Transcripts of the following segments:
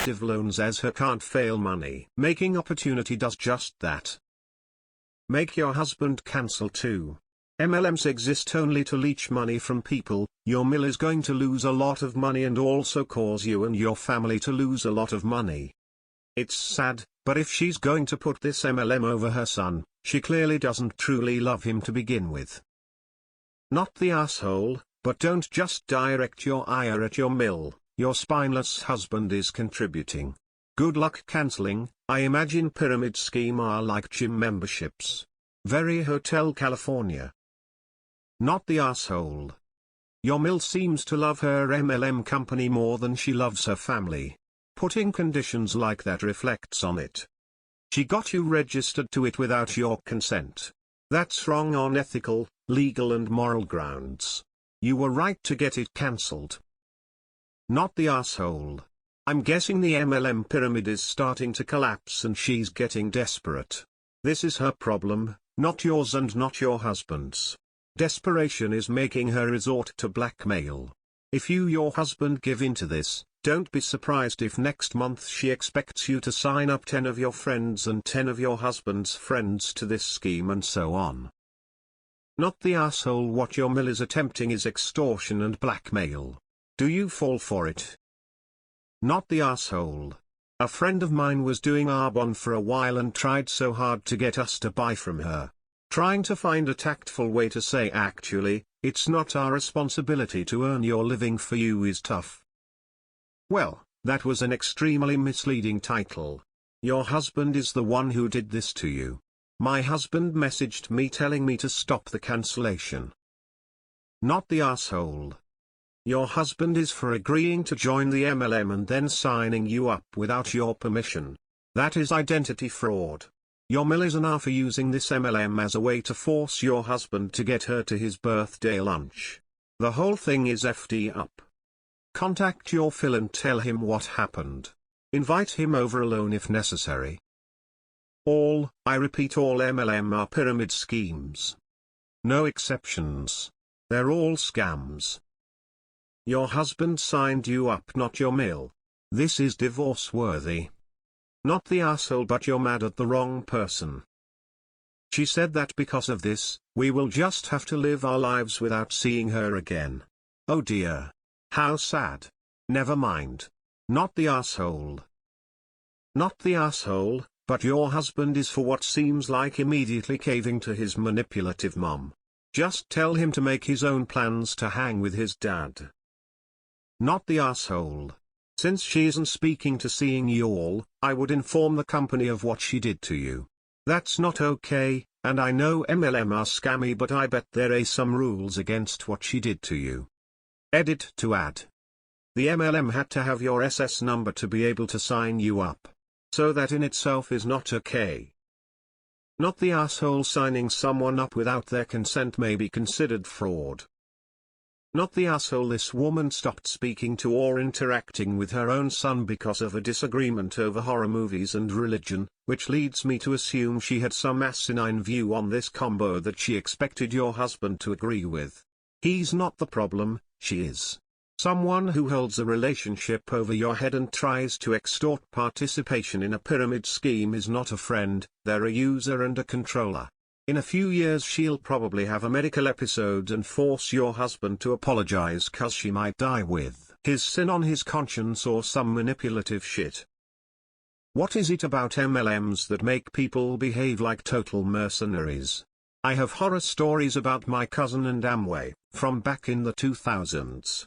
attractive loans as her can't fail money making opportunity does just that. Make your husband cancel too. MLMs exist only to leech money from people. Your mill is going to lose a lot of money and also cause you and your family to lose a lot of money. It's sad, but if she's going to put this MLM over her son, she clearly doesn't truly love him to begin with. Not the asshole, but don't just direct your ire at your mill. Your spineless husband is contributing. Good luck canceling. I imagine pyramid scheme are like gym memberships. Very Hotel California. Not the asshole. Your mill seems to love her MLM company more than she loves her family. Putting conditions like that reflects on it. She got you registered to it without your consent. That's wrong on ethical, legal and moral grounds. You were right to get it cancelled. Not the asshole. I'm guessing the MLM pyramid is starting to collapse and she's getting desperate. This is her problem, not yours and not your husband's. Desperation is making her resort to blackmail. If your husband give in to this, don't be surprised if next month she expects you to sign up 10 of your friends and 10 of your husband's friends to this scheme and so on. Not the asshole. What your mill is attempting is extortion and blackmail. Do you fall for it? Not the asshole. A friend of mine was doing Arbonne for a while and tried so hard to get us to buy from her. Trying to find a tactful way to say actually, it's not our responsibility to earn your living for you is tough. Well, that was an extremely misleading title. Your husband is the one who did this to you. My husband messaged me telling me to stop the cancellation. Not the asshole. Your husband is for agreeing to join the MLM and then signing you up without your permission. That is identity fraud. Your mill is an hour for using this MLM as a way to force your husband to get her to his birthday lunch. The whole thing is FD up. Contact your Phil and tell him what happened. Invite him over alone if necessary. I repeat all MLM are pyramid schemes. No exceptions. They're all scams. Your husband signed you up, not your mill. This is divorce-worthy. Not the asshole, but you're mad at the wrong person. She said that because of this, we will just have to live our lives without seeing her again. Oh dear. How sad. Never mind. Not the asshole. Not the asshole, but your husband is for what seems like immediately caving to his manipulative mom. Just tell him to make his own plans to hang with his dad. Not the asshole. Since she isn't speaking to seeing you all, I would inform the company of what she did to you. That's not okay, and I know MLM are scammy, but I bet there are some rules against what she did to you. Edit to add. The MLM had to have your SS number to be able to sign you up. So that in itself is not okay. Not the asshole. Signing someone up without their consent may be considered fraud. Not the asshole. This woman stopped speaking to or interacting with her own son because of a disagreement over horror movies and religion, which leads me to assume she had some asinine view on this combo that she expected your husband to agree with. He's not the problem, she is. Someone who holds a relationship over your head and tries to extort participation in a pyramid scheme is not a friend, they're a user and a controller. In a few years she'll probably have a medical episode and force your husband to apologize 'cause she might die with his sin on his conscience or some manipulative shit. What is it about MLMs that make people behave like total mercenaries? I have horror stories about my cousin and Amway, from back in the 2000s.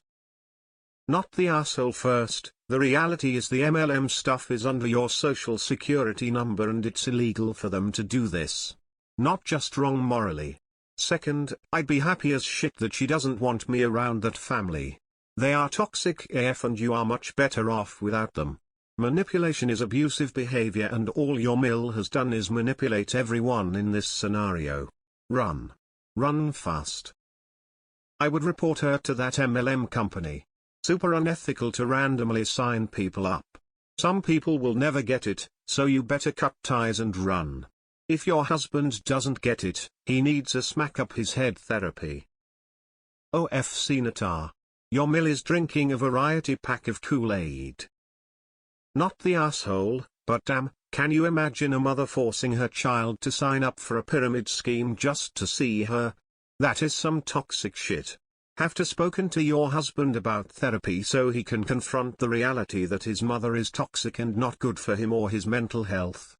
Not the asshole. First, the reality is the MLM stuff is under your social security number and it's illegal for them to do this. Not just wrong morally. Second, I'd be happy as shit that she doesn't want me around that family. They are toxic AF and you are much better off without them. Manipulation is abusive behavior and all your mill has done is manipulate everyone in this scenario. Run. Run fast. I would report her to that MLM company. Super unethical to randomly sign people up. Some people will never get it, so you better cut ties and run. If your husband doesn't get it, he needs a smack up his head therapy. OFC Natar. Your mill is drinking a variety pack of Kool-Aid. Not the asshole, but damn, can you imagine a mother forcing her child to sign up for a pyramid scheme just to see her? That is some toxic shit. Have to spoken to your husband about therapy so he can confront the reality that his mother is toxic and not good for him or his mental health.